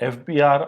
FBR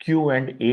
Q&A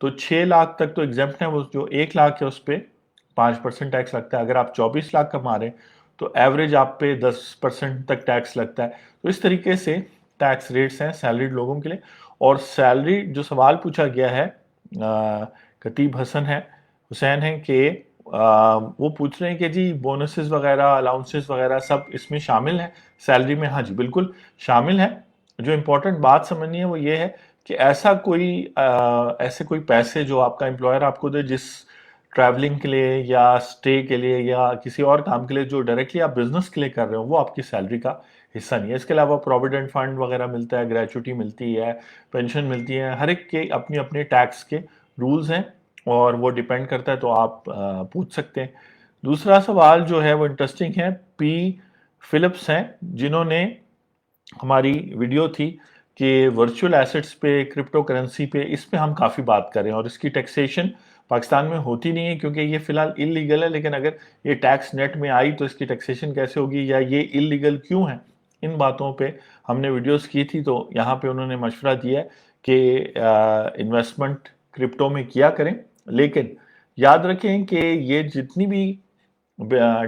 تو 6 لاکھ تک تو ایگزمپٹ ہے. وہ جو 1 لاکھ ہے اس پہ 5% ٹیکس لگتا ہے. اگر آپ 24 لاکھ کما رہے ہیں تو ایوریج آپ پہ 10% تک ٹیکس لگتا ہے. تو اس طریقے سے ٹیکس ریٹس ہیں سیلریڈ لوگوں کے لیے. اور سیلری جو سوال پوچھا گیا ہے خطیب حسین ہیں کہ وہ پوچھ رہے ہیں کہ جی بونسز وغیرہ الاؤنسز وغیرہ سب اس میں شامل ہیں سیلری میں. ہاں جی بالکل شامل ہے. جو امپورٹنٹ بات سمجھنی ہے وہ یہ ہے کہ ایسے کوئی پیسے جو آپ کا امپلائر آپ کو دے جس ٹریولنگ کے لیے یا اسٹے کے لیے یا کسی اور کام کے لیے جو ڈائریکٹلی آپ بزنس کے لیے کر رہے ہو وہ آپ کی سیلری کا حصہ نہیں ہے. اس کے علاوہ پروویڈنٹ فنڈ وغیرہ ملتا ہے, گریچوٹی ملتی ہے, پینشن ملتی ہے. ہر ایک کے اپنی اپنے ٹیکس کے رولز ہیں اور وہ ڈیپینڈ کرتا ہے. تو آپ پوچھ سکتے ہیں. دوسرا سوال جو ہے وہ انٹرسٹنگ ہے. پی فلپس ہیں جنہوں نے ہماری ویڈیو تھی کہ ورچوئل ایسٹس پہ کرپٹو کرنسی پہ اس پہ ہم کافی بات کر رہے ہیں اور اس کی ٹیکسیشن پاکستان میں ہوتی نہیں ہے کیونکہ یہ فی الحال انلیگل ہے. لیکن اگر یہ ٹیکس نیٹ میں آئی تو اس کی ٹیکسیشن کیسے ہوگی یا یہ انلیگل کیوں ہے, ان باتوں پہ ہم نے ویڈیوز کی تھی. تو یہاں پہ انہوں نے مشورہ دیا ہے کہ انویسٹمنٹ کرپٹو میں کیا کریں. لیکن یاد رکھیں کہ یہ جتنی بھی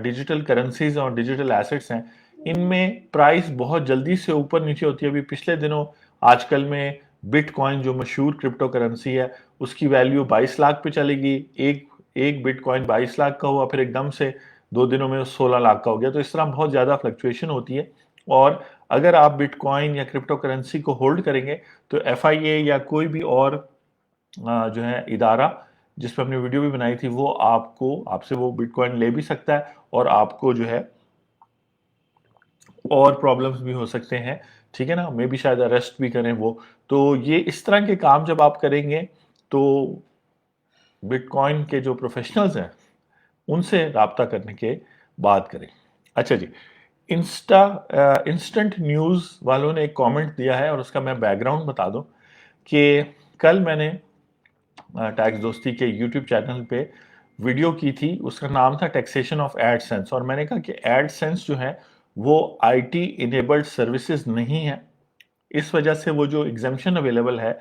ڈیجیٹل کرنسیز اور ڈیجیٹل ایسٹس ہیں ان میں پرائس بہت جلدی سے اوپر نیچے ہوتی ہے. ابھی پچھلے دنوں آج کل میں بٹ کوائن جو مشہور کرپٹو کرنسی ہے اس کی ویلیو 22 لاکھ پہ چلے گی. ایک بٹ کوائن 22 لاکھ کا ہوا, پھر ایک دم سے 2 دنوں میں 16 لاکھ کا ہو گیا. تو اس طرح بہت زیادہ فلکچویشن ہوتی ہے. اور اگر آپ بٹ کوائن یا کرپٹو کرنسی کو ہولڈ کریں گے تو ایف آئی اے یا کوئی بھی اور جو ہے ادارہ جس پہ ہم نے ویڈیو بھی بنائی تھی وہ آپ سے وہ بٹ کوائن لے بھی سکتا ہے اور آپ کو جو ہے اور پرابلمز بھی ہو سکتے ہیں. ٹھیک ہے نا, میں بھی شاید اریسٹ بھی کریں وہ. تو یہ اس طرح کے کام جب آپ کریں گے تو بٹ کوائن کے جو پروفیشنلز ہیں ان سے رابطہ کرنے کے بات کریں. اچھا جی, انسٹنٹ نیوز والوں نے ایک کامنٹ دیا ہے اور اس کا میں بیک گراؤنڈ بتا دوں کہ کل میں نے ٹیکس دوستی کے یوٹیوب چینل پہ ویڈیو کی تھی. اس کا نام تھا ٹیکسیشن آف ایڈ سینس, اور میں نے کہا کہ ایڈ سینس جو ہے وہ آئی ٹی انیبلڈ سروسز نہیں ہے. اس وجہ سے وہ جو ایگزمپشن اویلیبل ہے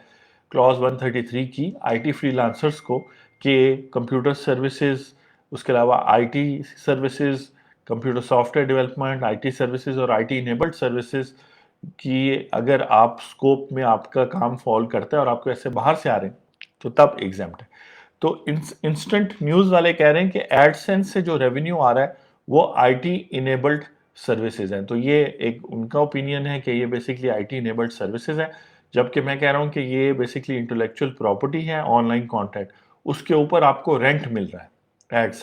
کلاز 133 کی آئی ٹی فری لانسرز کو کہ کمپیوٹر سروسز, اس کے علاوہ I T services, computer soft where development, I T services اور آئی ٹی انیبلڈ سروسز کی اگر آپ سکوپ میں آپ کا کام فال کرتا ہے اور آپ کو ایسے باہر سے آ رہے ہیں تو تب ایگزمپٹ ہے. تو انسٹنٹ نیوز والے کہہ رہے ہیں کہ ایڈ سینس سے جو ریونیو آ رہا ہے وہ آئی ٹی انیبلڈ سروسز ہیں. تو یہ ایک ان کا اوپینین ہے کہ یہ basically I T enabled services ہیں, جبکہ میں کہہ رہا ہوں کہ یہ بیسکلی انٹلیکچوئل پراپرٹی ہے, آن لائن کانٹینٹ, اس کے اوپر آپ کو رینٹ مل رہا ہے. ایڈ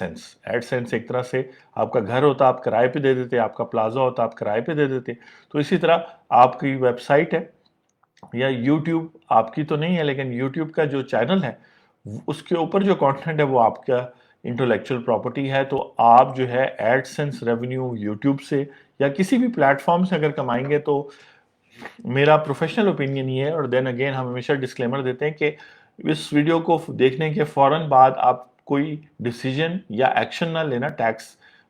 سینس ایک طرح سے آپ کا گھر ہوتا آپ کرائے پہ دے دیتے, آپ کا پلازا ہوتا آپ کرائے پہ دے دیتے. تو اسی طرح آپ کی ویب سائٹ ہے یا یوٹیوب, آپ کی تو نہیں ہے لیکن یوٹیوب کا جو چینل ہے اس کے اوپر جو کانٹینٹ ہے وہ آپ کا انٹلیکچوئل پراپرٹی ہے. تو آپ جو ہے ایڈ سینس ریونیو یوٹیوب سے یا کسی بھی پلیٹ فارم سے اگر کمائیں گے تو میرا پروفیشنل اوپینین یہ ہے. اور دین اگین ہم ہمیشہ ڈسکلیمر دیتے ہیں کہ اس ویڈیو کو دیکھنے کے فوراً بعد آپ کوئی ڈیسیجن یا ایکشن نہ لینا ٹیکس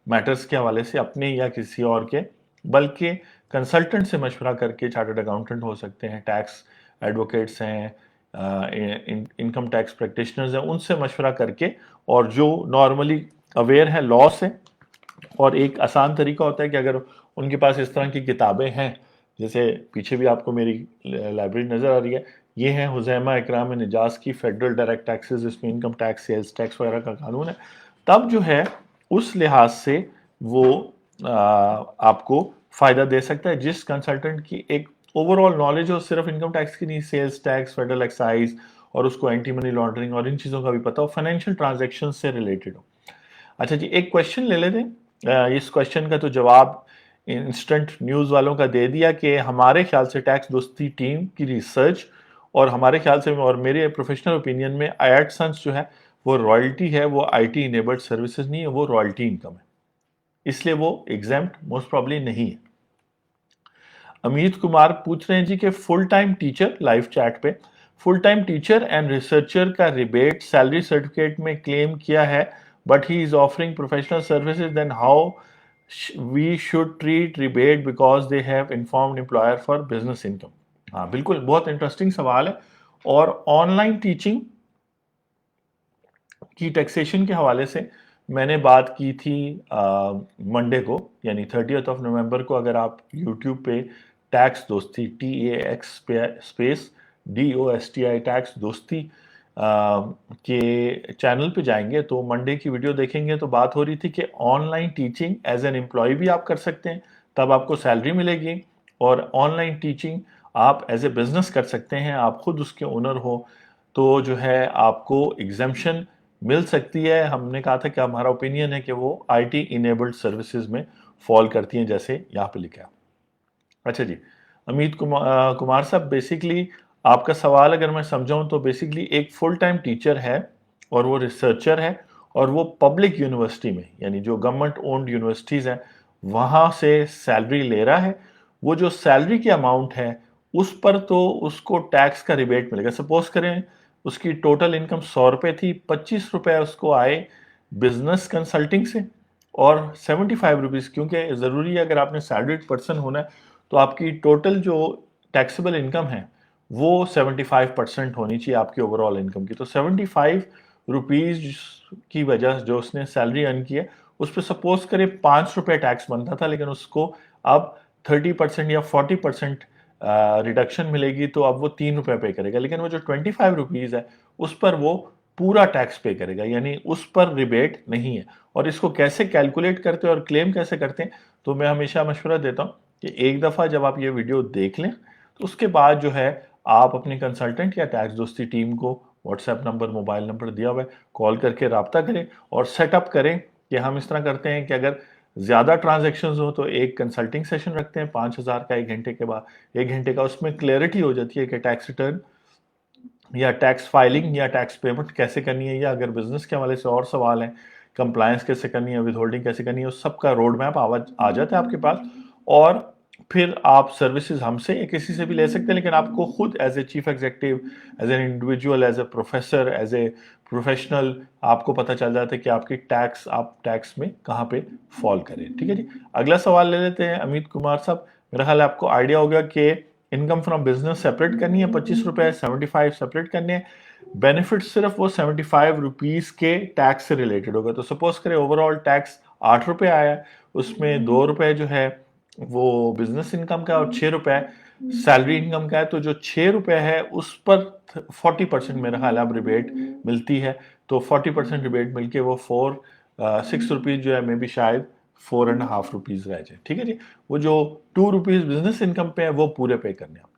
میٹرز کے حوالے سے اپنے یا کسی اور کے, بلکہ کنسلٹنٹ سے مشورہ کر کے, چارٹرڈ اکاؤنٹنٹ ہو سکتے ہیں, ٹیکس ایڈوکیٹس ہیں, انکم ٹیکس پریکٹیشنرز ہیں, ان سے مشورہ کر کے, اور جو نارملی اویئر ہیں لا سے. اور ایک آسان طریقہ ہوتا ہے کہ اگر ان کے پاس اس طرح کی کتابیں ہیں, جیسے پیچھے بھی آپ کو میری لائبریری نظر آ رہی ہے, یہ ہیں حزیمہ اکرام نجاز کی فیڈرل ڈائریکٹ ٹیکسز, اس میں انکم ٹیکس, سیلز ٹیکس وغیرہ کا قانون ہے. تب جو ہے اس لحاظ سے وہ آپ کو فائدہ دے سکتا ہے جس کنسلٹنٹ کی ایک اوور آل نالج ہو, صرف انکم ٹیکس کی نہیں, سیلز ٹیکس, فیڈرل ایکسائز اور اس کو اینٹی منی لانڈرنگ اور ان چیزوں کا بھی پتہ ہو, فائنینشیل ٹرانزیکشن سے ریلیٹڈ ہو. اچھا جی, ایک کویشچن لے لیتے ہیں. اس کویشچن کا تو جواب انسٹنٹ نیوز والوں کا دے دیا کہ ہمارے خیال سے ٹیکس دوستی ٹیم کی ریسرچ اور ہمارے خیال سے اور میرے پروفیشنل اوپینین میں ایڈ سینس جو ہے وہ رائلٹی ہے, وہ آئی ٹی انیبلڈ سروسز نہیں ہے, وہ رائلٹی انکم ہے, اس لیے وہ ایگزمپٹ موسٹ پرابلی نہیں ہے. امیت کمار پوچھ رہے ہیں جی کہ full time teacher, live chat پہ, full time teacher and researcher کا ریبیٹ سیلری سرٹیفکیٹ میں کلیم کیا ہے but he is offering professional services, then how we should treat rebate because they have informed employer for business income. ہاں بالکل, بہت interesting سوال ہے. اور آن لائن ٹیچنگ کی ٹیکسیشن کے حوالے سے میں نے بات کی تھی منڈے کو، یعنی 30th آف نومبر کو. اگر آپ یوٹیوب پہ ٹیکس دوستی TAX ٹیکس دوستی کے چینل پہ جائیں گے تو منڈے کی ویڈیو دیکھیں گے تو بات ہو رہی تھی کہ online teaching as an employee بھی آپ کر سکتے ہیں، تب آپ کو سیلری ملے گی، اور آن لائن ٹیچنگ آپ ایز اے بزنس کر سکتے ہیں، آپ خود اس کے اونر ہو تو جو ہے آپ کو ایگزمپشن مل سکتی ہے. ہم نے کہا تھا کہ ہمارا اوپینین ہے کہ وہ آئی ٹی انیبلڈ سروسز میں فال کرتی ہیں، جیسے یہاں پہ لکھا ہے. اچھا جی، امید کمار صاحب، بیسیکلی آپ کا سوال اگر میں سمجھاؤں تو بیسیکلی ایک فل ٹائم ٹیچر ہے اور وہ ریسرچر ہے، اور وہ پبلک یونیورسٹی میں، یعنی جو گورنمنٹ اونڈ یونیورسٹیز ہیں وہاں سے سیلری لے رہا ہے. وہ جو سیلری کی اماؤنٹ ہے اس پر تو اس کو ٹیکس کا ریبیٹ ملے گا. سپوز کریں اس کی ٹوٹل انکم 100 روپے تھی، 25 روپے اس کو آئے بزنس کنسلٹنگ سے، اور 75 روپیز، کیونکہ ضروری ہے اگر آپ نے سیلریڈ پرسن ہونا ہے تو آپ کی ٹوٹل جو ٹیکسیبل انکم ہے وہ 75% ہونی چاہیے آپ کی اوور آل انکم کی. تو 75 روپیز کی وجہ جو اس نے سیلری ارن کی ہے اس پہ سپوز کرے 5 روپے ٹیکس بنتا تھا، لیکن اس کو اب 30% یا 40% ریڈکشن ملے گی تو اب وہ 3 روپے پے کرے گا. لیکن وہ جو 25 روپیز ہے اس پر وہ پورا ٹیکس پے کرے گا، یعنی اس پر ریبیٹ نہیں ہے. اور اس کو کیسے کیلکولیٹ کرتے ہیں اور کلیم کیسے کرتے ہیں تو میں ہمیشہ مشورہ دیتا ہوں کہ ایک دفعہ جب آپ یہ ویڈیو دیکھ لیں تو اس کے بعد جو ہے آپ اپنی کنسلٹنٹ یا ٹیکس دوستی ٹیم کو what's app number, mobile number دیا ہوا ہے، کال کر کے رابطہ کریں اور سیٹ اپ کریں. کہ ہم اس طرح کرتے ہیں کہ اگر زیادہ ٹرانزیکشنز ہو تو ایک کنسلٹنگ سیشن رکھتے ہیں 5,000 کا، 1 گھنٹے کے بعد 1 گھنٹے کا. اس میں کلیئرٹی ہو جاتی ہے کہ ٹیکس ریٹرن یا ٹیکس فائلنگ یا ٹیکس پیمنٹ کیسے کرنی ہے، یا اگر بزنس کے حوالے سے اور سوال ہیں، کمپلائنس کیسے کرنی ہے، ود ہولڈنگ کیسے کرنی ہے، اس سب کا روڈ میپ آ جاتا ہے آپ کے پاس. اور پھر آپ سروسز ہم سے یا کسی سے بھی لے سکتے ہیں، لیکن آپ کو خود as a chief executive, as an individual, as a professor, as a professional آپ کو پتہ چل جاتا ہے کہ آپ کی آپ ٹیکس میں کہاں پہ فال کریں. ٹھیک ہے جی، اگلا سوال لے لیتے ہیں امید کمار صاحب. میرا خیال ہے آپ کو آئیڈیا ہوگا کہ انکم فرام بزنس سیپریٹ کرنی ہے 25 روپے، 75 سیپریٹ کرنے ہیں. بینیفٹ صرف وہ 75 روپیز کے ٹیکس سے ریلیٹڈ ہوگا. تو سپوز کرے اوور آل ٹیکس 8 روپے آیا، اس میں 2 روپے جو ہے وہ بزنس انکم کا اور 6 روپے سیلری انکم کا ہے. تو جو 6 روپے ہے اس پر 40% میرا خیال اب ریبیٹ ملتی ہے. تو 40% ریبیٹ مل کے وہ 6 روپیز جو ہے میں بھی شاید 4.5 روپیز رہ جائے. ٹھیک ہے جی، وہ جو 2 روپیز بزنس انکم پہ ہے وہ پورے پے کرنے آپ نے.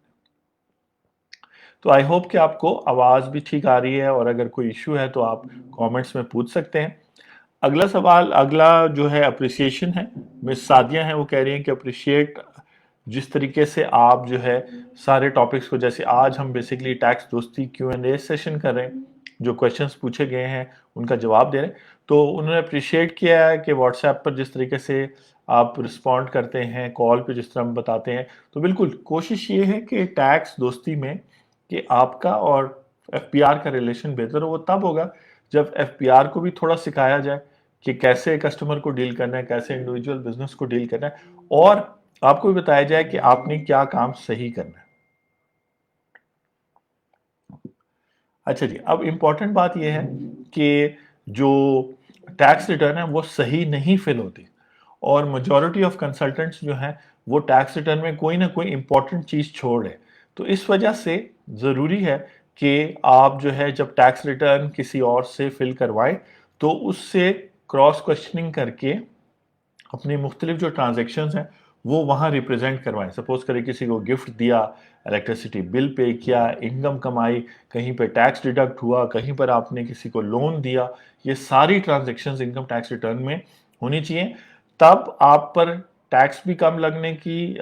تو آئی ہوپ کہ آپ کو آواز بھی ٹھیک آ رہی ہے، اور اگر کوئی ایشو ہے تو آپ کامنٹس میں پوچھ سکتے ہیں. اگلا سوال، اگلا جو ہے اپریسیشن ہے. مس سعدیہ ہیں، وہ کہہ رہی ہیں کہ اپریشیٹ جس طریقے سے آپ جو ہے سارے ٹاپکس کو، جیسے آج ہم بیسیکلی ٹیکس دوستی Q&A سیشن کر رہے ہیں، جو کویشچنس پوچھے گئے ہیں ان کا جواب دے رہے ہیں، تو انہوں نے اپریشیٹ کیا ہے کہ واٹس ایپ پر جس طریقے سے آپ رسپونڈ کرتے ہیں، کال پہ جس طرح ہم بتاتے ہیں. تو بالکل کوشش یہ ہے کہ ٹیکس دوستی میں کہ آپ کا اور FPR کا ریلیشن بہتر ہو. وہ تب ہوگا جب FPR کو بھی تھوڑا سکھایا جائے کہ کیسے کسٹمر کو ڈیل کرنا ہے، کیسے انڈیویجول بزنس کو ڈیل کرنا ہے، اور آپ کو بھی بتایا جائے کہ آپ نے کیا کام صحیح کرنا ہے. اچھا جی، اب امپورٹنٹ بات یہ ہے کہ جو ٹیکس ریٹرن ہے وہ صحیح نہیں فل ہوتی، اور میجورٹی آف کنسلٹنٹس جو ہیں وہ ٹیکس ریٹرن میں کوئی نہ کوئی امپورٹنٹ چیز چھوڑ رہے. تو اس وجہ سے ضروری ہے کہ آپ جو ہے جب ٹیکس ریٹرن کسی اور سے فل کروائیں تو اس سے کراس کوشچننگ کر کے اپنی مختلف جو ٹرانزیکشنز ہیں وہ وہاں ریپرزینٹ کروائیں. سپوز کرے کسی کو گفٹ دیا، الیکٹریسٹی بل پے کیا، انکم کمائی، کہیں پہ ٹیکس ڈیڈکٹ ہوا، کہیں پر آپ نے کسی کو لون دیا، یہ ساری ٹرانزیکشنز انکم ٹیکس ریٹرن میں ہونی چاہیے. تب آپ پر ٹیکس بھی کم لگنے کی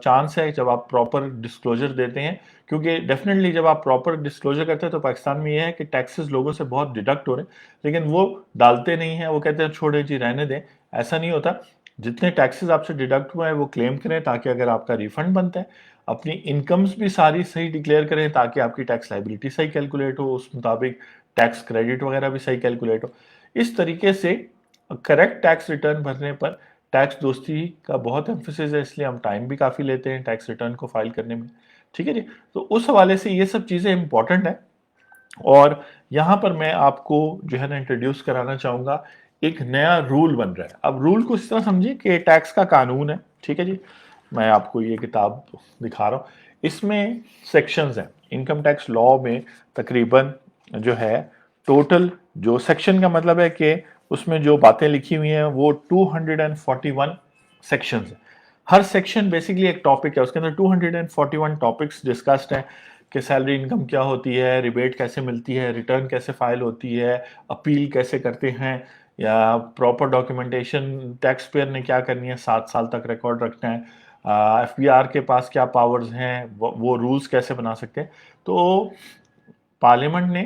چانس ہے جب آپ پراپر ڈسکلوجر دیتے ہیں. کیونکہ ڈیفینیٹلی جب آپ پراپر ڈسکلوجر کرتے ہیں تو پاکستان میں یہ ہے کہ ٹیکسز لوگوں سے بہت ڈیڈکٹ ہو رہے ہیں، لیکن وہ ڈالتے نہیں ہیں، وہ کہتے ہیں چھوڑے جی رہنے دیں. ایسا نہیں ہوتا. جتنے ٹیکسز آپ سے ڈیڈکٹ ہوئے ہیں وہ کلیم کریں تاکہ اگر آپ کا ریفنڈ بنتا ہے، اپنی انکمز بھی ساری صحیح ڈکلیئر کریں تاکہ آپ کی ٹیکس لائبلٹی صحیح کیلکولیٹ ہو، اس مطابق ٹیکس کریڈٹ وغیرہ بھی صحیح کیلکولیٹ ہو. اس طریقے سے کریکٹ ٹیکس ریٹرن بھرنے پر ٹیکس دوستی کا بہت ایمفیسس ہے، اس لیے ہم ٹائم بھی کافی لیتے ہیں ٹیکس ریٹرن کو فائل کرنے میں. ٹھیک ہے جی، تو اس حوالے سے یہ سب چیزیں امپورٹنٹ ہیں. اور یہاں پر میں آپ کو جو ہے نا انٹروڈیوس کرانا چاہوں گا، ایک نیا رول بن رہا ہے. اب رول کو اس طرح سمجھیے کہ ٹیکس کا قانون ہے، ٹھیک ہے جی. میں آپ کو یہ کتاب دکھا رہا ہوں، اس میں سیکشنز ہیں. انکم ٹیکس لا میں تقریباً جو ہے ٹوٹل جو سیکشن کا مطلب ہے کہ اس میں جو باتیں لکھی ہوئی ہیں وہ 241 سیکشنز ہیں. ہر سیکشن بیسیکلی ایک ٹاپک ہے، اس کے اندر 241 ٹاپکس ڈسکسڈ ہیں کہ سیلری انکم کیا ہوتی ہے، ریبیٹ کیسے ملتی ہے، ریٹرن کیسے فائل ہوتی ہے، اپیل کیسے کرتے ہیں، یا پراپر ڈاکیومنٹیشن ٹیکس پیئر نے کیا کرنی ہے، 7 سال تک ریکارڈ رکھنا ہے، ایف بی آر کے پاس کیا پاورز ہیں، وہ رولز کیسے بنا سکتے ہیں. تو پارلیمنٹ نے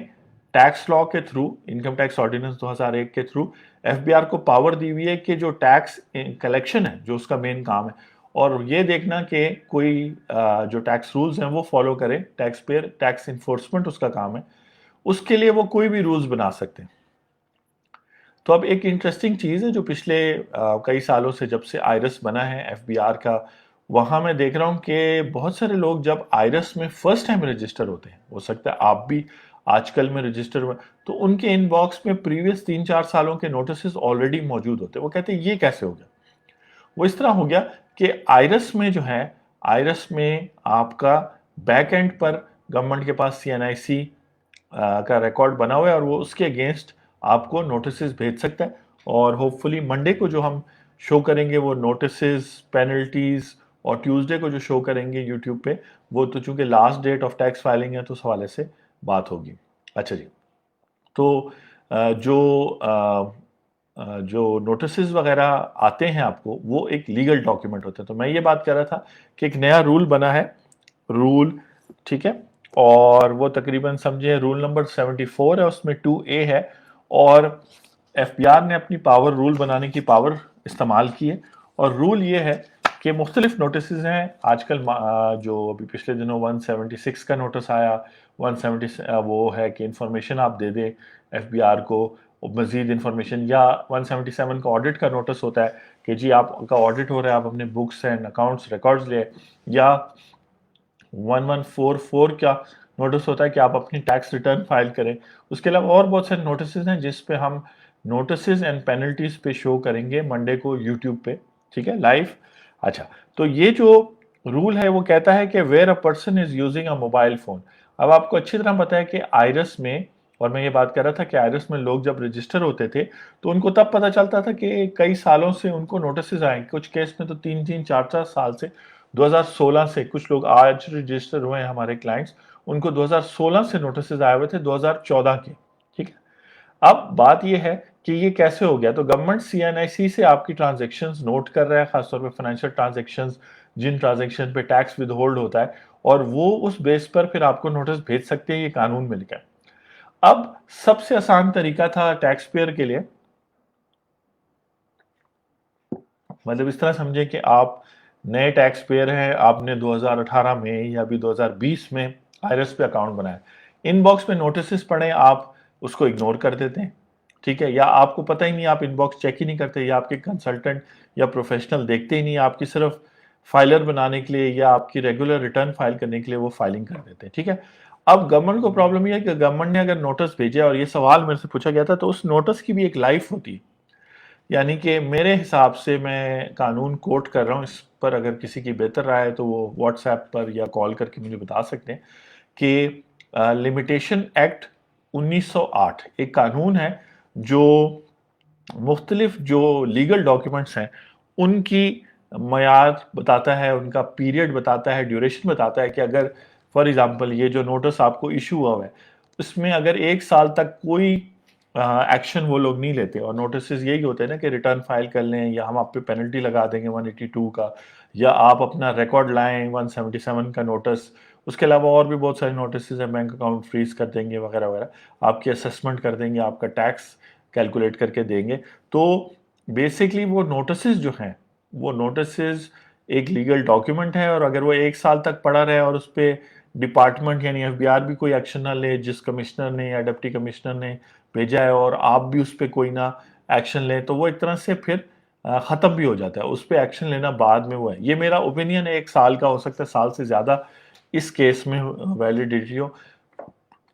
ٹیکس لا کے تھرو، انکم ٹیکس آرڈیننس 2001 کے تھرو ایف بی آر کو پاور دی ہوئی ہے کہ جو ٹیکس کلیکشن ہے، جو اس کا مین کام ہے، اور یہ دیکھنا کہ کوئی جو ٹیکس رولز ہیں وہ فالو کرے ٹیکس پیئر، ٹیکس انفورسمنٹ اس کا کام ہے، اس کے لیے وہ کوئی بھی رولز بنا سکتے ہیں. تو اب ایک انٹرسٹنگ چیز ہے جو پچھلے کئی سالوں سے جب سے آئرس بنا ہے ایف بی آر کا، وہاں میں دیکھ رہا ہوں کہ بہت سارے لوگ جب آئرس میں فرسٹ ٹائم رجسٹر ہوتے ہیں، ہو سکتا ہے آپ بھی آج کل میں رجسٹر ہوئے، تو ان کے ان باکس میں پریویس 3-4 سالوں کے نوٹسز آلریڈی موجود ہوتے ہیں. وہ کہتے ہیں یہ کیسے ہو گیا؟ وہ اس طرح ہو گیا کہ آئرس میں جو ہے، آئرس میں آپ کا بیک اینڈ پر گورنمنٹ کے پاس سی این آئی سی کا ریکارڈ بنا ہوا ہے، اور وہ اس کے اگینسٹ آپ کو نوٹسز بھیج سکتا ہے. اور ہوپ فلی منڈے کو جو ہم شو کریں گے وہ نوٹسز، پینلٹیز، اور ٹیوزڈے کو جو شو کریں گے یوٹیوب پہ، وہ تو چونکہ last date of tax filing ہے تو اس حوالے سے بات ہوگی. اچھا جی، تو جو نوٹسز وغیرہ آتے ہیں آپ کو، وہ ایک لیگل ڈاکیومنٹ ہوتے ہیں. تو میں یہ بات کر رہا تھا کہ ایک نیا رول بنا ہے، رول، ٹھیک ہے، اور وہ تقریباً سمجھے رول نمبر 74 ہے، اس میں 2A ہے، اور ایف بی آر نے اپنی پاور رول بنانے کی پاور استعمال کی ہے. اور رول یہ ہے کہ مختلف نوٹسز ہیں آج کل، جو ابھی پچھلے دنوں 176 کا نوٹس آیا، 170 وہ ہے کہ انفارمیشن آپ دے دیں ایف بی آر کو مزید انفارمیشن، یا 177 کا آڈٹ کا نوٹس ہوتا ہے کہ جی آپ کا آڈٹ ہو رہا ہے، آپ اپنے بکس اینڈ اکاؤنٹس ریکارڈز لیں، یا 1144 کا نوٹس ہوتا ہے کہ آپ اپنی ٹیکس ریٹرن فائل کریں. اس کے علاوہ اور بہت سارے نوٹسز ہیں جس پہ ہم نوٹسز اینڈ پینلٹیز پہ شو کریں گے منڈے کو یوٹیوب پہ، ٹھیک ہے، لائیو. اچھا، تو یہ جو رول ہے وہ کہتا ہے کہ where a person is using a mobile phone. اب آپ کو اچھی طرح پتا ہے کہ آئرس میں، اور میں یہ بات کر رہا تھا کہ آئرس میں لوگ جب رجسٹر ہوتے تھے تو ان کو تب پتا چلتا تھا کہ کئی سالوں سے ان کو نوٹسز آئیں، کچھ کیس میں تو 3-4 سال سے، 2016 سے، کچھ لوگ آج رجسٹر ہوئے ہیں ہمارے کلائنٹس، ان کو 2016 سے نوٹسز آئے ہوئے تھے 2014 کے، ٹھیک ہے. اب بات یہ ہے کہ یہ کیسے ہو گیا؟ تو گورنمنٹ سی این آئی سی سے آپ کی ٹرانزیکشنز نوٹ کر رہا ہے، خاص طور پہ فائنینشیل ٹرانزیکشنز، جن ٹرانزیکشن پہ ٹیکس ود ہولڈ ہوتا ہے، اور وہ اس بیس پر پھر آپ کو نوٹس بھیج سکتے ہیں. یہ قانون میں لکھا ہے. اب سب سے آسان طریقہ تھا ٹیکس پیئر کے لیے، مطلب اس طرح سمجھے کہ آپ نئے ٹیکس پیئر ہیں، آپ نے 2018 میں یا ابھی 2020 میں آئرس پہ اکاؤنٹ بنایا، ان باکس میں نوٹسز پڑھیں، آپ اس کو اگنور کر دیتے ہیں، ٹھیک ہے، یا آپ کو پتہ ہی نہیں، آپ ان باکس چیک ہی نہیں کرتے، یا آپ کے کنسلٹنٹ یا پروفیشنل دیکھتے ہی نہیں، آپ کی صرف فائلر بنانے کے لیے یا آپ کی ریگولر ریٹرن فائل کرنے کے لیے وہ فائلنگ کر دیتے ہیں، ٹھیک ہے. اب گورنمنٹ کو پرابلم یہ ہے کہ گورنمنٹ نے اگر نوٹس بھیجا، اور یہ سوال میرے سے پوچھا گیا تھا، تو اس نوٹس کی بھی ایک لائف ہوتی ہے. یعنی کہ میرے حساب سے، میں قانون کوٹ کر رہا ہوں، اس پر اگر کسی کی بہتر رائے ہے تو وہ واٹس ایپ پر یا کال کر کے مجھے بتا سکتے ہیں کہ لمیٹیشن ایکٹ 1908 ایک قانون ہے جو مختلف جو لیگل ڈاکیومنٹس ہیں ان کی معیار بتاتا ہے، ان کا پیریڈ بتاتا ہے، ڈیوریشن بتاتا ہے، کہ اگر فار ایگزامپل یہ جو نوٹس آپ کو ایشو ہوا ہے، اس میں اگر 1 سال تک کوئی ایکشن وہ لوگ نہیں لیتے، اور نوٹسز یہی ہوتے ہیں نا کہ ریٹرن فائل کر لیں، یا ہم آپ پہ پینلٹی لگا دیں گے 182 کا، یا آپ اپنا ریکارڈ لائیں 177 کا نوٹس. اس کے علاوہ اور بھی بہت سارے نوٹسز ہیں، بینک اکاؤنٹ فریز کر دیں گے وغیرہ وغیرہ، آپ کی اسسمنٹ کر دیں گے، آپ کا ٹیکس کیلکولیٹ کر کے دیں گے. تو بیسکلی وہ نوٹسز جو ہیں، وہ نوٹسز ایک لیگل ڈاکیومنٹ ہے، اور اگر وہ 1 سال تک پڑا رہے اور اس پہ ڈپارٹمنٹ یعنی ایف بی آر بھی کوئی ایکشن نہ لے، جس کمشنر نے یا ڈپٹی کمشنر نے بھیجا ہے، اور آپ بھی اس پہ کوئی نہ ایکشن لیں، تو وہ ایک طرح سے پھر ختم بھی ہو جاتا ہے. اس پہ ایکشن لینا بعد میں وہ ہے. یہ میرا اوپینین ہے، 1 سال کا ہو سکتا ہے، سال سے زیادہ اس کیس میں ویلیڈیٹی ہو.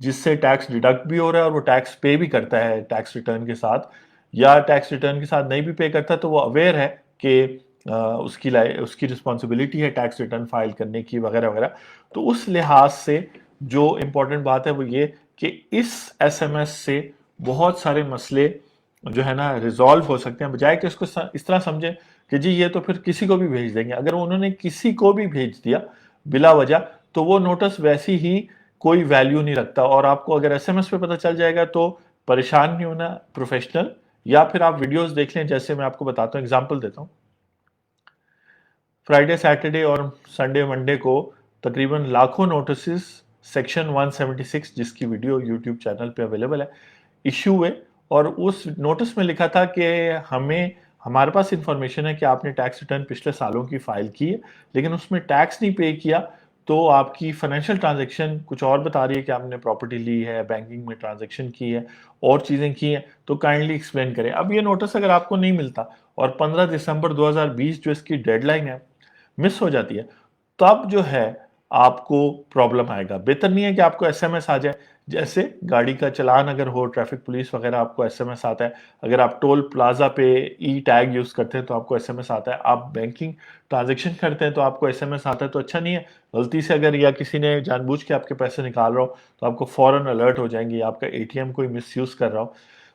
جس سے ٹیکس ڈیڈکٹ بھی ہو رہا ہے اور وہ ٹیکس پے بھی کرتا ہے ٹیکس ریٹرن کے ساتھ، یا ٹیکس ریٹرن کے ساتھ نہیں بھی پے کرتا تو وہ اویئر ہے کہ اس کی رسپانسبلٹی ہے ٹیکس ریٹرن فائل کرنے کی وغیرہ وغیرہ. تو اس لحاظ سے جو امپورٹنٹ بات ہے وہ یہ کہ اس ایس ایم ایس سے بہت سارے مسئلے جو ہے نا ریزالو ہو سکتے ہیں، بجائے کہ اس کو اس طرح سمجھیں کہ جی یہ تو پھر کسی کو بھی بھیج دیں گے. اگر انہوں نے کسی کو بھی بھیج دیا بلا وجہ تو وہ نوٹس ویسی ہی کوئی ویلیو نہیں رکھتا، اور آپ کو اگر ایس ایم ایس پہ پتہ چل جائے گا تو پریشان نہیں ہونا، پروفیشنل، یا پھر آپ ویڈیوز دیکھ لیں. جیسے میں آپ کو بتاتا ہوں، اگزامپل دیتا ہوں. فرائیڈے، سیٹرڈے اور سنڈے منڈے کو تقریباً لاکھوں نوٹسز سیکشن 176 جس کی ویڈیو یوٹیوب چینل پہ اویلیبل ہے ایشو ہوئے، اور اس نوٹس میں لکھا تھا کہ ہمارے پاس انفارمیشن ہے کہ آپ نے ٹیکس ریٹرن پچھلے سالوں کی فائل کی ہے لیکن اس میں ٹیکس نہیں پے کیا، تو آپ کی فائنینشیل ٹرانزیکشن کچھ اور بتا رہی ہے کہ آپ نے پراپرٹی لی ہے، بینکنگ میں ٹرانزیکشن کی ہے، اور چیزیں کی ہیں، تو کائنڈلی ایکسپلین کریں. اب یہ نوٹس اگر آپ کو نہیں ملتا اور 15 دسمبر 2020 جو اس کی ڈیڈ لائن ہے مس ہو جاتی ہے، تب جو ہے آپ کو پرابلم آئے گا. بہتر نہیں ہے کہ آپ کو ایس ایم ایس آ جائے، جیسے گاڑی کا چلان اگر ہو، ٹریفک پولیس وغیرہ آپ کو ایس ایم ایس آتا ہے. اگر آپ ٹول پلازا پہ ای ٹیگ یوز کرتے ہیں تو آپ کو ایس ایم ایس آتا ہے. آپ بینکنگ ٹرانزیکشن کرتے ہیں تو آپ کو ایس ایم ایس آتا ہے. تو اچھا نہیں ہے غلطی سے اگر یا کسی نے جان بوجھ کے آپ کے پیسے نکال رہا ہو تو آپ کو فوراً الرٹ ہو جائیں گے، آپ کا اے ٹی ایم کوئی مس یوز کر رہا ہو.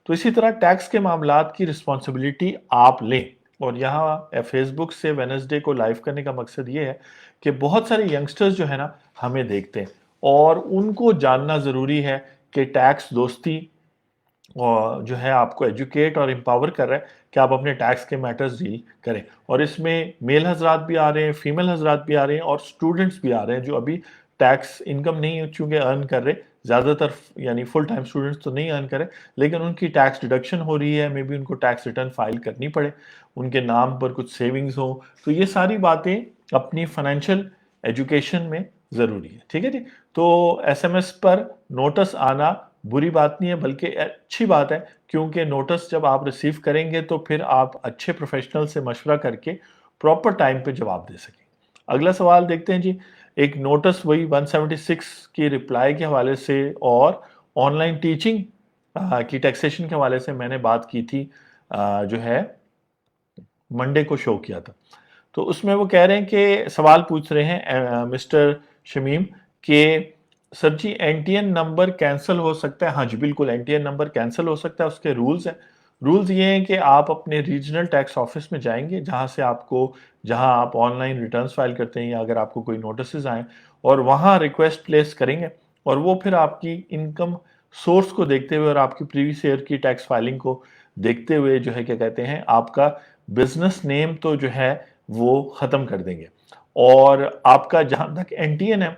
تو اسی طرح ٹیکس کے معاملات کی رسپانسبلٹی آپ لیں. اور یہاں فیس بک سے وینسڈے کو لائیو کرنے کا مقصد یہ ہے کہ بہت سارے ینگسٹرز جو ہے نا ہمیں دیکھتے ہیں، اور ان کو جاننا ضروری ہے کہ ٹیکس دوستی جو ہے آپ کو ایجوکیٹ اور امپاور کر رہا ہے کہ آپ اپنے ٹیکس کے میٹرز ڈیل کریں. اور اس میں میل حضرات بھی آ رہے ہیں، فیمیل حضرات بھی آ رہے ہیں، اور اسٹوڈنٹس بھی آ رہے ہیں جو ابھی ٹیکس انکم نہیں چونکہ ارن کر رہے. زیادہ تر یعنی فل ٹائم اسٹوڈنٹس تو نہیں ارن کرے لیکن ان کی ٹیکس ڈیڈکشن ہو رہی ہے، مے بی ان کو ٹیکس ریٹرن فائل کرنی پڑے، ان کے نام پر کچھ سیونگز ہوں. تو یہ ساری باتیں اپنی فائنینشیل ایجوکیشن میں ضروری ہے. ٹھیک ہے جی. تو ایس ایم ایس پر نوٹس آنا بری بات نہیں ہے بلکہ اچھی بات ہے، کیونکہ نوٹس جب آپ ریسیو کریں گے تو پھر آپ اچھے پروفیشنل سے مشورہ کر کے پراپر ٹائم پہ جواب دے سکیں. اگلا سوال دیکھتے ہیں جی. ایک نوٹس وہی 176 کی رپلائی کے حوالے سے اور آن لائن ٹیچنگ کی ٹیکسیشن کے حوالے سے میں نے بات کی تھی، جو ہے منڈے کو شو کیا تھا. تو اس میں وہ کہہ رہے ہیں کہ سوال پوچھ رہے ہیں مسٹر شمیم کہ سر جی N T N number cancel ہو سکتا ہے؟ ہاں جی بالکل، N T N number cancel ہو سکتا ہے. اس کے رولز ہیں. رولز یہ ہیں کہ آپ اپنے ریجنل ٹیکس آفس میں جائیں گے جہاں آپ آن لائن ریٹرنز فائل کرتے ہیں، یا اگر آپ کو کوئی نوٹسز آئیں، اور وہاں ریکویسٹ پلیس کریں گے، اور وہ پھر آپ کی انکم سورس کو دیکھتے ہوئے اور آپ کی پریویس ایئر کی ٹیکس فائلنگ کو دیکھتے ہوئے جو ہے کیا کہتے ہیں آپ کا بزنس نیم تو جو ہے وہ ختم کر دیں گے. اور آپ کا جہاں تک این ٹی این ہے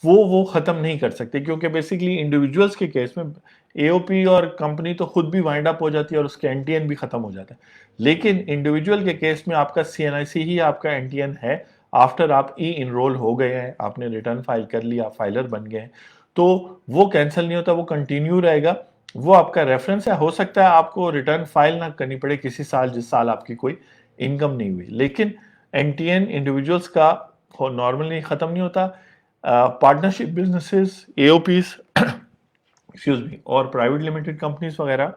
وہ ختم نہیں کر سکتے، کیونکہ بیسیکلی انڈیویجولز کے کیس میں اے او پی اور کمپنی تو خود بھی وائنڈ اپ ہو جاتی ہے اور اس کے این ٹی این بھی ختم ہو جاتا ہے. لیکن انڈیویجول کے کیس میں آپ کا سی این آئی سی ہی آپ کا این ٹی این ہے. آفٹر آپ ای انرول ہو گئے ہیں، آپ نے ریٹرن فائل کر لیا، آپ فائلر بن گئے ہیں، تو وہ کینسل نہیں ہوتا، وہ کنٹینیو رہے گا. وہ آپ کا ریفرنس ہے. ہو سکتا ہے آپ کو ریٹرن فائل نہ کرنی پڑے کسی سال جس سال آپ کی کوئی انکم نہیں ہوئی، لیکن این ٹی این انڈیویجولز کا نارملی ختم نہیں ہوتا. پارٹنرشپ بزنسز، اے او پیز ایکسکیوز می، اور پرائیویٹ لمیٹڈ کمپنیز وغیرہ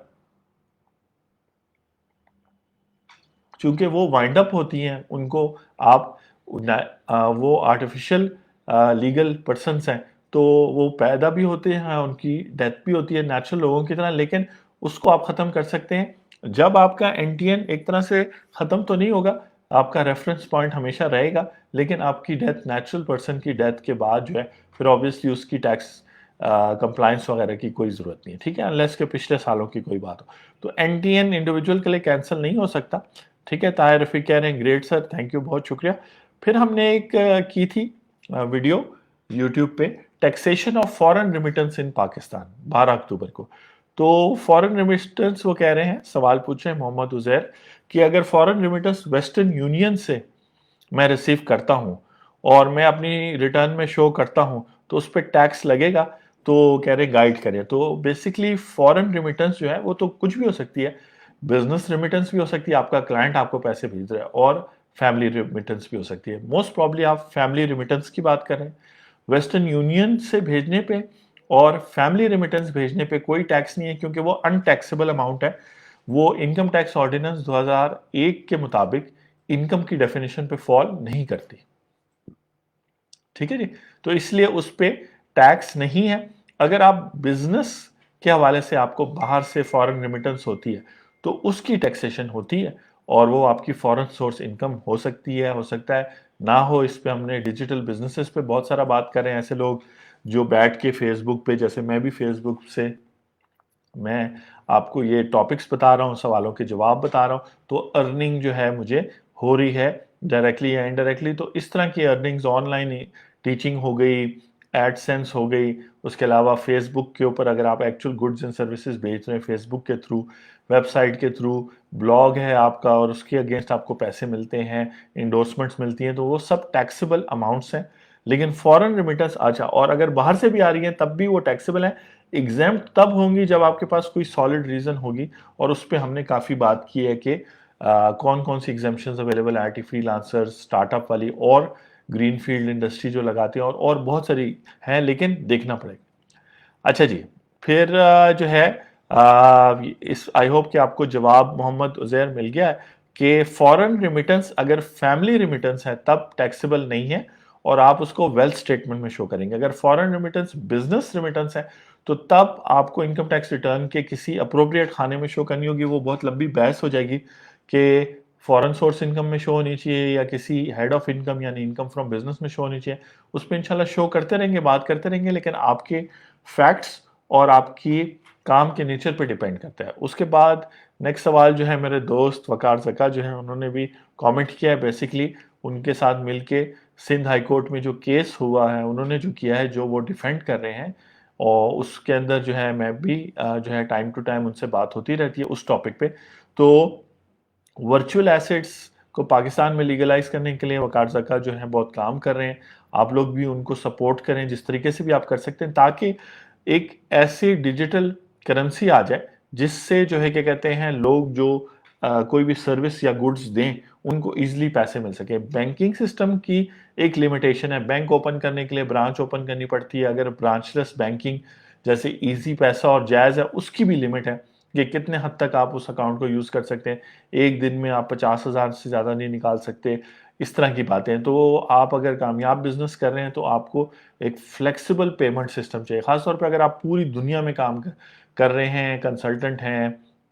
چونکہ وہ وائنڈ اپ ہوتی ہیں، ان کو آپ وہ آرٹیفیشل لیگل پرسنس ہیں، تو وہ پیدا بھی ہوتے ہیں، ان کی ڈیتھ بھی ہوتی ہے نیچرل لوگوں کی طرح، لیکن اس کو آپ ختم کر سکتے ہیں. جب آپ کا این ٹی این ایک طرح سے ختم تو نہیں ہوگا، آپ کا ریفرنس پوائنٹ ہمیشہ رہے گا، لیکن آپ کی ڈیتھ نیچرل پرسن کی ڈیتھ کے بعد جو ہے پھر آبویسلی اس کی ٹیکس کمپلائنس وغیرہ کی کوئی ضرورت نہیں ہے. ٹھیک ہے، انلیس کہ پچھلے سالوں کی کوئی بات ہو. تو این ٹی این انڈیویجول کے لیے کینسل نہیں ہو سکتا. ٹھیک ہے. طاہر رفیق کہہ رہے ہیں گریٹ سر، تھینک یو، بہت شکریہ. پھر ہم نے ایک کی تھی ویڈیو یوٹیوب پہ، ٹیکسیشن آف فورن ریمیٹنس ان پاکستان، 12 اکتوبر کو. تو فورن ریمیٹنس وہ کہہ رہے ہیں، سوال پوچھ رہے ہیں محمد عزیر کہ اگر فورن ریمیٹنس ویسٹرن یونین سے میں ریسیو کرتا ہوں اور میں اپنی ریٹرن میں شو کرتا ہوں تو اس پہ ٹیکس لگے گا؟ تو کہہ رہے گائیڈ کریں. تو بیسیکلی فورن ریمیٹنس جو ہے وہ تو کچھ بھی ہو سکتی ہے. بزنس ریمیٹنس بھی ہو سکتی ہے، آپ کا کلائنٹ آپ کو پیسے بھیج رہا ہے، اور فیملی ریمیٹنس بھی ہو سکتی ہے. موسٹ پرابلی آپ فیملی ریمیٹنس کی بات کر رہے ہیں ویسٹرن یونین سے بھیجنے پہ. اور فیملی ریمیٹنس بھیجنے پہ کوئی ٹیکس نہیں ہے کیونکہ وہ انٹیکسیبل اماؤنٹ ہے. وہ انکم ٹیکس آرڈیننس 2001 کے مطابق انکم کی ڈیفینیشن پہ فال نہیں کرتی. ٹھیک ہے جی. تو اس لیے اس پہ ٹیکس نہیں ہے. اگر آپ بزنس کے حوالے سے آپ کو باہر سے فورن ریمیٹنس ہوتی ہے تو اس کی ٹیکسیشن ہوتی ہے اور وہ آپ کی فورن سورس انکم ہو سکتی ہے, ہو سکتا ہے نہ ہو. اس پہ ہم نے ڈیجیٹل بزنسز پہ بہت سارا بات کر رہے ہیں. ایسے لوگ جو بیٹھ کے فیس بک پہ, جیسے میں بھی فیس بک سے میں آپ کو یہ ٹاپکس بتا رہا ہوں, سوالوں کے جواب بتا رہا ہوں, تو ارننگ جو ہے مجھے ہو رہی ہے ڈائریکٹلی یا انڈائریکٹلی. تو اس طرح کی ارننگز آن لائن ٹیچنگ ہو گئی, ایڈ سینس ہو گئی. اس کے علاوہ فیس بک کے اوپر اگر آپ ایکچوئل گڈز اینڈ سروسز بیچ رہے ہیں فیس بک کے تھرو, ویب سائٹ کے تھرو, بلاگ ہے آپ کا اور اس کے اگینسٹ آپ کو پیسے ملتے ہیں, انڈورسمنٹس ملتی ہیں, تو وہ سب ٹیکسیبل اماؤنٹس ہیں. لیکن فورن ریمیٹنس اور اگر باہر سے بھی آ رہی ہیں تب بھی وہ ٹیکسیبل ہیں. ایگزامپٹ تب ہوں گی جب آپ کے پاس کوئی سالڈ ریزن ہوگی, اور اس پہ ہم نے کافی بات کی ہے کہ کون کون سی ایگزامپشنز اویلیبل ہیں, I T free lancer, start up والی, اور گرین فیلڈ انڈسٹری جو لگاتے ہیں, اور بہت ساری ہیں, لیکن دیکھنا پڑے گا. اچھا جی, پھر جو ہے آئی ہوپ کہ آپ کو جواب محمد عزیر مل گیا ہے کہ فورن ریمیٹنس اگر فیملی ریمیٹنس ہے تب ٹیکسیبل نہیں ہے اور آپ اس کو ویلتھ اسٹیٹمنٹ میں شو کریں گے. اگر فورن ریمیٹنس بزنس ریمیٹنس ہے تو تب آپ کو انکم ٹیکس ریٹرن کے کسی اپروپریٹ خانے میں شو کرنی ہوگی. وہ بہت لمبی بحث ہو جائے گی کہ فورن سورس انکم میں شو ہونی چاہیے یا کسی ہیڈ آف انکم یعنی انکم فرام بزنس میں شو ہونی چاہیے. اس پہ انشاءاللہ شو کرتے رہیں گے, بات کرتے رہیں گے, لیکن آپ کے فیکٹس اور آپ کی کام کے نیچر پہ ڈیپینڈ کرتا ہے. اس کے بعد نیکسٹ سوال جو ہے میرے دوست وقار زکا جو ہیں انہوں نے بھی کامنٹ کیا ہے. بیسیکلی ان کے ساتھ مل کے سندھ ہائی کورٹ میں جو کیس ہوا ہے انہوں نے جو کیا ہے, جو وہ ڈیفینڈ کر رہے ہیں, اور اس کے اندر جو ہے میں بھی جو ہے ٹائم ٹو ٹائم ان سے بات ہوتی رہتی ہے اس ٹاپک پہ. تو ورچوئل ایسیٹس کو پاکستان میں لیگلائز کرنے کے لیے وقار زکا جو ہیں بہت کام کر رہے ہیں. آپ لوگ بھی ان کو سپورٹ کریں جس طریقے سے بھی آپ کر سکتے ہیں, تاکہ ایک ایسی ڈیجیٹل کرنسی آ جائے جس سے جو ہے کیا کہتے ہیں لوگ جو کوئی بھی سروس یا گڈز دیں ان کو ایزلی پیسے مل سکے. بینکنگ سسٹم کی ایک لیمیٹیشن ہے, بینک اوپن کرنے کے لیے برانچ اوپن کرنی پڑتی ہے. اگر برانچ لیس بینکنگ جیسے ایزی پیسہ اور جائز ہے, اس کی بھی لمٹ ہے کہ کتنے حد تک آپ اس اکاؤنٹ کو یوز کر سکتے ہیں. ایک دن میں آپ 50,000 سے زیادہ نہیں نکال سکتے, اس طرح کی باتیں. تو آپ اگر کامیاب بزنس کر رہے ہیں تو آپ کو ایک فلیکسیبل پیمنٹ سسٹم چاہیے, خاص طور پہ اگر آپ پوری دنیا میں کام کر رہے ہیں, کنسلٹنٹ ہیں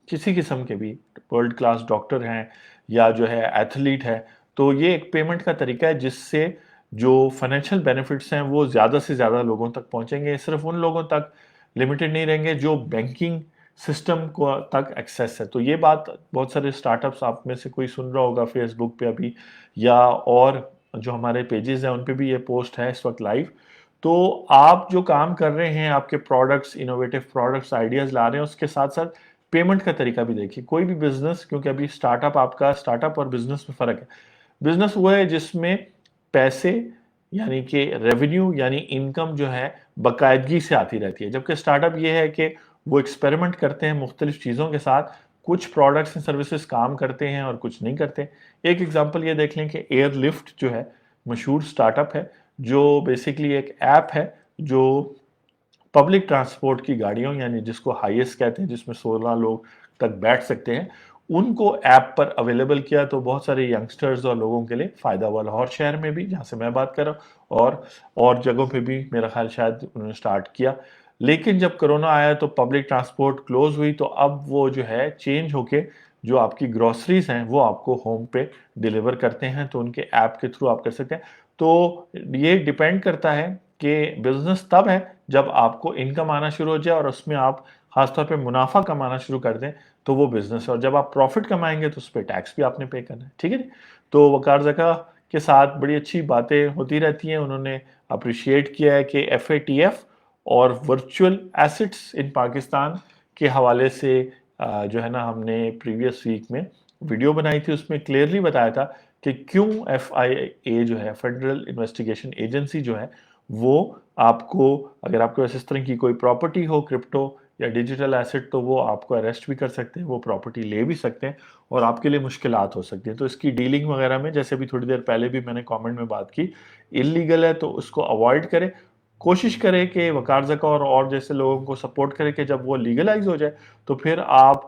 کسی قسم کے بھی, ورلڈ کلاس ڈاکٹر ہیں یا جو ہے ایتھلیٹ ہے. تو یہ ایک پیمنٹ کا طریقہ ہے جس سے جو فائنینشیل بینیفٹس ہیں وہ زیادہ سے زیادہ لوگوں تک پہنچیں گے. صرف ان لوگوں تک لمیٹڈ نہیں رہیں گے جو بینکنگ سسٹم کو تک ایکسیس ہے. تو یہ بات بہت سارے اسٹارٹ اپس آپ میں سے کوئی سن رہا ہوگا فیس بک پہ ابھی, یا اور جو ہمارے پیجز ہیں ان پہ بھی یہ پوسٹ ہے اس وقت لائیو. تو آپ جو کام کر رہے ہیں, آپ کے پروڈکٹس, انوویٹو پروڈکٹس, آئیڈیاز لا رہے ہیں, اس کے ساتھ ساتھ پیمنٹ کا طریقہ بھی دیکھیے. کوئی بھی بزنس, کیونکہ ابھی اسٹارٹ اپ آپ کا, اسٹارٹ اپ اور بزنس میں فرق ہے. بزنس وہ ہے جس میں پیسے یعنی کہ ریونیو یعنی انکم جو ہے باقاعدگی سے آتی رہتی ہے, جبکہ اسٹارٹ اپ یہ ہے کہ وہ ایکسپیریمنٹ کرتے ہیں مختلف چیزوں کے ساتھ, کچھ پروڈکٹس اینڈ سروسز کام کرتے ہیں اور کچھ نہیں کرتے. ایک ایگزامپل یہ دیکھ لیں کہ ایئر لفٹ جو ہے مشہور اسٹارٹ اپ ہے, جو بیسیکلی ایک ایپ ہے جو پبلک ٹرانسپورٹ کی گاڑیوں یعنی جس کو ہائیسٹ کہتے ہیں, جس میں 16 لوگ تک بیٹھ سکتے ہیں, ان کو ایپ پر اویلیبل کیا. تو بہت سارے ینگسٹرز اور لوگوں کے لیے فائدہ ہوا. لاہور شہر میں بھی جہاں سے میں بات کر رہا ہوں اور جگہوں پہ بھی میرا خیال شاید انہوں نے سٹارٹ کیا. لیکن جب کرونا آیا تو پبلک ٹرانسپورٹ کلوز ہوئی, تو اب وہ جو ہے چینج ہو کے جو آپ کی گروسریز ہیں وہ آپ کو ہوم پہ ڈیلیور کرتے ہیں, تو ان کے ایپ کے تھرو آپ کر سکتے ہیں. تو یہ ڈیپینڈ کرتا ہے کہ بزنس تب ہے جب آپ کو انکم آنا شروع ہو جائے اور اس میں آپ خاص طور پہ منافع کمانا شروع کر دیں تو وہ بزنس ہے, اور جب آپ پروفٹ کمائیں گے تو اس پہ ٹیکس بھی آپ نے پے کرنا ہے. ٹھیک ہے جی. تو وقار زکا کے ساتھ بڑی اچھی باتیں ہوتی رہتی ہیں. انہوں نے اپریشیٹ کیا ہے کہ ایف اے ٹی ایف اور ورچوئل ایسٹس ان پاکستان کے حوالے سے جو ہے نا ہم نے پریویس ویک میں ویڈیو بنائی تھی, اس میں کلیئرلی بتایا تھا کہ کیوں ایف آئی اے جو ہے فیڈرل انویسٹیگیشن ایجنسی جو ہے وہ آپ کو, اگر آپ کے پاس اس طرح کی کوئی پراپرٹی ہو کرپٹو یا ڈیجیٹل ایسٹ, تو وہ آپ کو اریسٹ بھی کر سکتے ہیں, وہ پراپرٹی لے بھی سکتے ہیں اور آپ کے لیے مشکلات ہو سکتی ہیں. تو اس کی ڈیلنگ وغیرہ میں, جیسے بھی تھوڑی دیر پہلے بھی میں نے کامنٹ میں بات کی, اللیگل ہے تو اس کو اوائڈ کریں. کوشش کرے کہ وقار زکا اور جیسے لوگوں کو سپورٹ کرے کہ جب وہ لیگلائز ہو جائے تو پھر آپ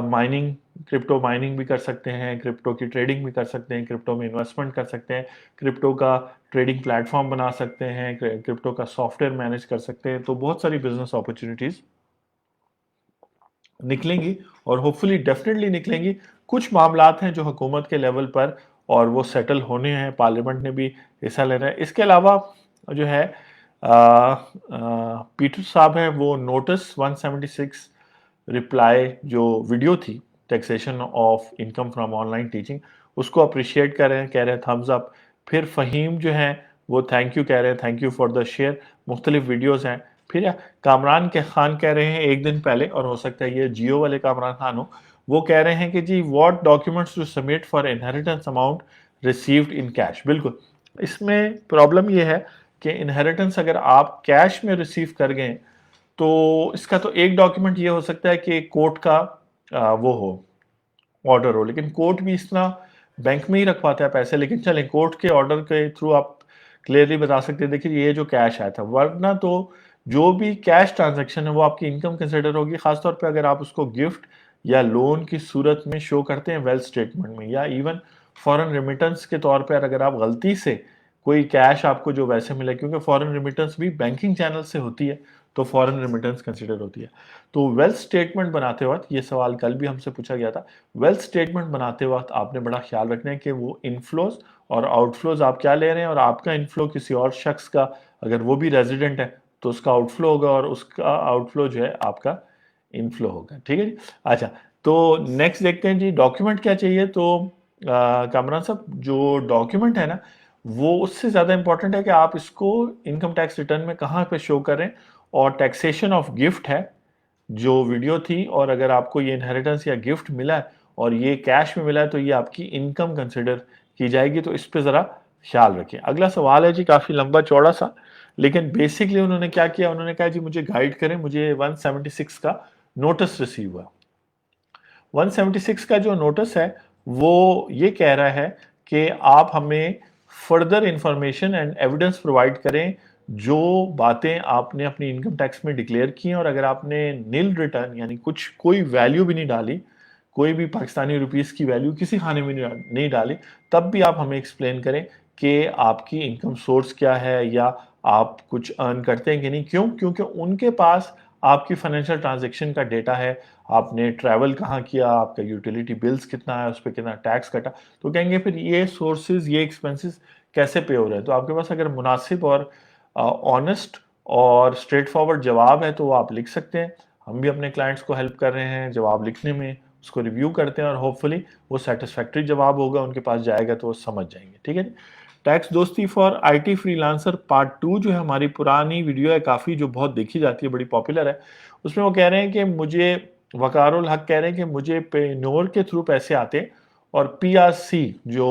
مائننگ کرپٹو مائننگ بھی کر سکتے ہیں، کرپٹو کی ٹریڈنگ بھی کر سکتے ہیں، کرپٹو میں انویسٹمنٹ کر سکتے ہیں، کرپٹو کا ٹریڈنگ پلیٹ فارم بنا سکتے ہیں، کرپٹو کا سافٹ ویئر مینیج کر سکتے ہیں. تو بہت ساری بزنس اپرچونیٹیز نکلیں گی اور ہوپ فلی ڈیفینیٹلی نکلیں گی. کچھ معاملات ہیں جو حکومت کے لیول پر اور وہ سیٹل ہونے ہیں، پارلیمنٹ نے بھی حصہ لینا ہے. اس کے علاوہ جو ہے پیٹر صاحب ہیں وہ نوٹس 176 رپلائی جو ویڈیو تھی taxation of income from online teaching اس کو اپریشیٹ کر رہے ہیں، کہہ رہے ہیں تھمز اپ. پھر فہیم جو ہیں وہ تھینک یو کہہ رہے ہیں، thank you for the share. مختلف ویڈیوز ہیں. پھر کامران کے خان کہہ رہے ہیں ایک دن پہلے، اور ہو سکتا ہے یہ جیو والے کامران خان ہو، وہ کہہ رہے ہیں کہ جی what documents to submit for inheritance amount received in cash. بالکل اس میں پرابلم یہ ہے کہ انہیریٹنس اگر آپ کیش میں ریسیو کر گئے تو اس کا تو ایک ڈاکیومنٹ یہ ہو سکتا ہے کہ کورٹ کا وہ ہو، آرڈر ہو، لیکن کورٹ بھی اس طرح بینک میں ہی رکھواتا ہے پیسے. لیکن چلیں کورٹ کے آرڈر کے تھرو آپ کلیئرلی بتا سکتے ہیں دیکھیے یہ جو کیش آیا تھا، ورنہ تو جو بھی کیش ٹرانزیکشن ہے وہ آپ کی انکم کنسیڈر ہوگی، خاص طور پہ اگر آپ اس کو گفٹ یا لون کی صورت میں شو کرتے ہیں ویلتھ اسٹیٹمنٹ میں، یا ایون فورن ریمیٹنس کے طور پہ اگر آپ غلطی سے کوئی کیش آپ کو جو ویسے ملے، کیونکہ فورن ریمیٹنس بھی بینکنگ چینل سے ہوتی ہے تو فورن ریمیٹنس کنسیڈر ہوتی ہے. تو ویلتھ اسٹیٹمنٹ بناتے وقت، یہ سوال کل بھی ہم سے پوچھا گیا تھا، ویلتھ اسٹیٹمنٹ بناتے وقت آپ نے بڑا خیال رکھنا ہے کہ وہ انفلوز اور آؤٹ فلوز آپ کیا لے رہے ہیں، اور آپ کا انفلو کسی اور شخص کا اگر وہ بھی ریزیڈنٹ ہے تو اس کا آؤٹ فلو ہوگا اور اس کا آؤٹ فلو جو ہے آپ کا انفلو ہوگا. ٹھیک ہے جی. اچھا تو نیکسٹ دیکھتے ہیں جی ڈاکیومنٹ کیا چاہیے. تو کامران صاحب جو ڈاکیومنٹ ہے نا وہ اس سے زیادہ امپورٹنٹ ہے کہ آپ اس کو انکم ٹیکس ریٹرن میں کہاں پہ شو کریں. اور ٹیکسیشن آف گفٹ ہے جو ویڈیو تھی، اور اگر آپ کو یہ انہیریٹنس یا گفٹ ملا ہے اور یہ کیش میں ملا ہے تو یہ آپ کی انکم کنسیڈر کی جائے گی. تو اس پہ ذرا خیال رکھیں. اگلا سوال ہے جی کافی لمبا چوڑا سا، لیکن بیسکلی انہوں نے کیا کیا، انہوں نے کہا جی مجھے گائیڈ کریں، مجھے 176 کا نوٹس ریسیو ہوا. 176 کا جو نوٹس ہے وہ یہ کہہ رہا ہے کہ آپ ہمیں further information and evidence provide کریں جو باتیں آپ نے اپنی انکم ٹیکس میں ڈکلیئر کی ہیں، اور اگر آپ نے نیل ریٹرن یعنی کوئی ویلیو بھی نہیں ڈالی، کوئی بھی پاکستانی روپیز کی ویلیو کسی کھانے میں نہیں ڈالی، تب بھی آپ ہمیں ایکسپلین کریں کہ آپ کی انکم سورس کیا ہے یا آپ کچھ ارن کرتے ہیں کہ نہیں. کیوں؟ کیونکہ ان کے پاس آپ کی فائنینشیل ٹرانزیکشن کا ڈیٹا ہے، آپ نے ٹریول کہاں کیا، آپ کا یوٹیلیٹی بلز کتنا ہے، اس پہ کتنا ٹیکس کٹا. تو کہیں گے پھر یہ سورسز یہ ایکسپینسز کیسے پے ہو رہے ہیں. تو آپ کے پاس اگر مناسب اور آنسٹ اور اسٹریٹ فارورڈ جواب ہے تو وہ آپ لکھ سکتے ہیں. ہم بھی اپنے کلائنٹس کو ہیلپ کر رہے ہیں جواب لکھنے میں، اس کو ریویو کرتے ہیں اور ہوپ فلی وہ سیٹسفیکٹری جواب ہوگا، ان کے پاس جائے گا تو وہ سمجھ جائیں گے. ٹھیک ہے جی. ٹیکس دوستی for I T free lancer part 2 جو ہے ہماری پرانی ویڈیو ہے، کافی جو بہت دیکھی جاتی ہے، بڑی پاپولر ہے. اس میں وہ کہہ رہے ہیں کہ مجھے وقار الحق کہہ رہے ہیں کہ مجھے پے نور کے تھرو پیسے آتے اور پی آر سی جو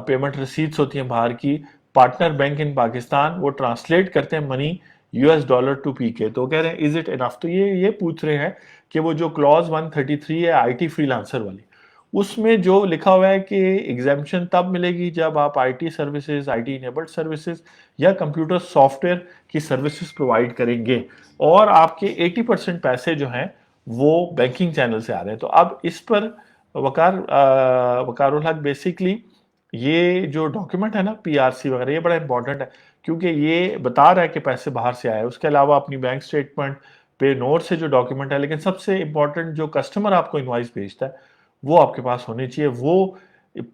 پیمنٹ ریسیٹس ہوتی ہیں باہر کی، پارٹنر بینک ان پاکستان وہ ٹرانسلیٹ کرتے ہیں money U S dollar to P K. تو کہہ رہے ہیں از اٹ انف. تو یہ پوچھ رہے ہیں کہ وہ جو کلوز 133 ہے آئی ٹی فری لانسر والی، اس میں جو لکھا ہوا ہے کہ ایگزیمپشن تب ملے گی جب آپ I T services, I T enabled services یا کمپیوٹر سافٹ ویئر کی سروسز پرووائڈ کریں گے، اور آپ کے 80% پیسے جو ہیں وہ بینکنگ چینل سے آ رہے ہیں. تو اب اس پر وقار الحق بیسکلی یہ جو ڈاکیومنٹ ہے نا پی آر سی وغیرہ، یہ بڑا امپورٹنٹ ہے کیونکہ یہ بتا رہا ہے کہ پیسے باہر سے آئے. اس کے علاوہ اپنی بینک اسٹیٹمنٹ، پے نوٹ سے جو ڈاکیومنٹ ہے، لیکن سب سے امپورٹنٹ جو کسٹمر آپ کو انوائس بھیجتا ہے وہ آپ کے پاس ہونی چاہیے. وہ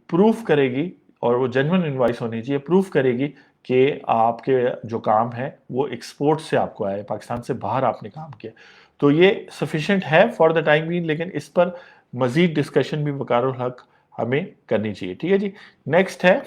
پروف کرے گی، اور وہ جینوئن انوائس ہونی چاہیے، پروف کرے گی کہ آپ کے جو کام ہے وہ ایکسپورٹ سے آپ کو آئے، پاکستان سے باہر آپ نے کام کیا. تو یہ سفیشینٹ ہے فار دا ٹائم بینگ، لیکن اس پر مزید ڈسکشن بھی وقار الحق ہمیں کرنی چاہیے. ٹھیک ہے جی. نیکسٹ ہے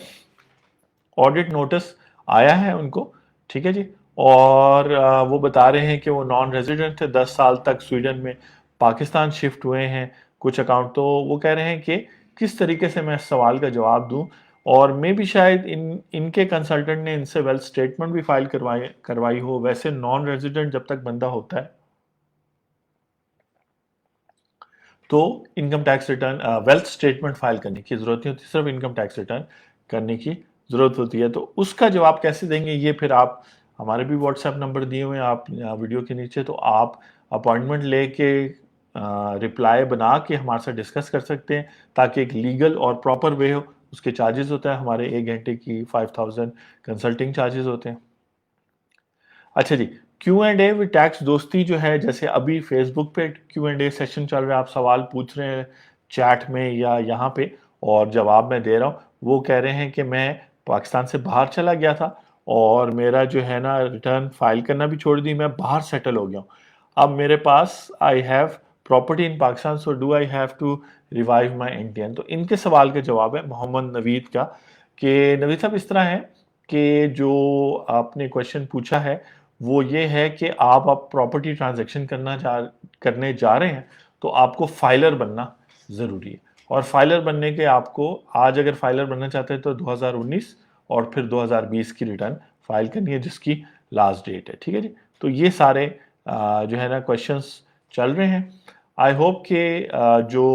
آڈٹ نوٹس آیا ہے ان کو. ٹھیک ہے جی. اور وہ بتا رہے ہیں کہ وہ نان ریزیڈنٹ تھے، 10 سال تک سویڈن میں، پاکستان شفٹ ہوئے ہیں کچھ اکاؤنٹ. تو وہ کہہ رہے ہیں کہ کس طریقے سے میں اس سوال کا جواب دوں، اور میں بھی شاید ان کے کنسلٹنٹ نے ان سے ویلتھ اسٹیٹمنٹ بھی فائل کروائی ہو. ویسے نان ریزیڈنٹ جب تک بندہ ہوتا ہے تو income tax return wealth statement file کرنے کی ضرورت نہیں ہوتی، صرف انکم ٹیکس ریٹرن کرنے کی ضرورت ہوتی ہے. تو اس کا جواب کیسے دیں گے یہ پھر آپ ہمارے بھی واٹس ایپ نمبر دیے ہوئے ہیں آپ ویڈیو کے نیچے، تو آپ اپوائنٹمنٹ لے کے رپلائی بنا کے ہمارے ساتھ ڈسکس کر سکتے ہیں تاکہ ایک لیگل اور پراپر وے ہو. اس کے چارجز ہوتا ہے ہمارے 1 گھنٹے کی 5000 کنسلٹنگ چارجز ہوتے ہیں. اچھا جی، کیو اینڈ اے وتھ ٹیکس دوستی جو ہے، جیسے ابھی فیس بک پہ کیو اینڈ اے سیشن چل رہا ہے، آپ سوال پوچھ رہے ہیں چیٹ میں یا یہاں پہ، اور جواب میں دے رہا ہوں. وہ کہہ رہے ہیں کہ میں پاکستان سے باہر چلا گیا تھا اور میرا جو ہے نا ریٹرن فائل کرنا بھی چھوڑ دی، میں باہر سیٹل ہو گیا ہوں. اب میرے پاس I have property in Pakistan, so do I have to revive my Indian. تو ان کے سوال کا جواب ہے محمد نوید کا، کہ نوید صاحب اس طرح ہے کہ جو آپ نے کویشچن پوچھا ہے وہ یہ ہے کہ آپ پراپرٹی ٹرانزیکشن کرنے جا رہے ہیں تو آپ کو فائلر بننا ضروری ہے. اور فائلر بننے کے آپ کو آج اگر فائلر بننا چاہتے ہیں تو 2019 اور پھر 2020 کی ریٹرن فائل کرنی ہے جس کی لاسٹ ڈیٹ ہے. ٹھیک ہے جی. تو یہ سارے جو ہے نا کویشچنس چل رہے ہیں. آئی ہوپ کہ جو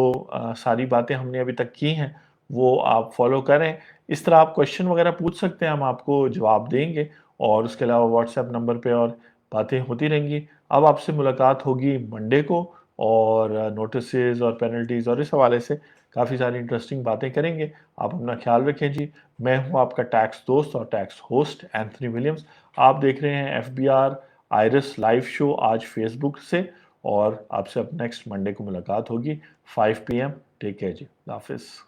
ساری باتیں ہم نے ابھی تک کی ہیں وہ آپ فالو کریں. اس طرح آپ کویشچن وغیرہ پوچھ سکتے ہیں، ہم آپ کو جواب دیں گے، اور اس کے علاوہ واٹس ایپ نمبر پہ اور باتیں ہوتی رہیں گی. اب آپ سے ملاقات ہوگی منڈے کو، اور نوٹسز اور پینلٹیز اور اس حوالے سے کافی ساری انٹرسٹنگ باتیں کریں گے. آپ اپنا خیال رکھیں جی. میں ہوں آپ کا ٹیکس دوست اور ٹیکس ہوسٹ اینتھنی ولیمز. آپ دیکھ رہے ہیں FBR آئرس لائیو شو آج فیس بک سے، اور آپ سے اب نیکسٹ منڈے کو ملاقات ہوگی 5 PM. ٹیک کیئر جی. اللہ حافظ.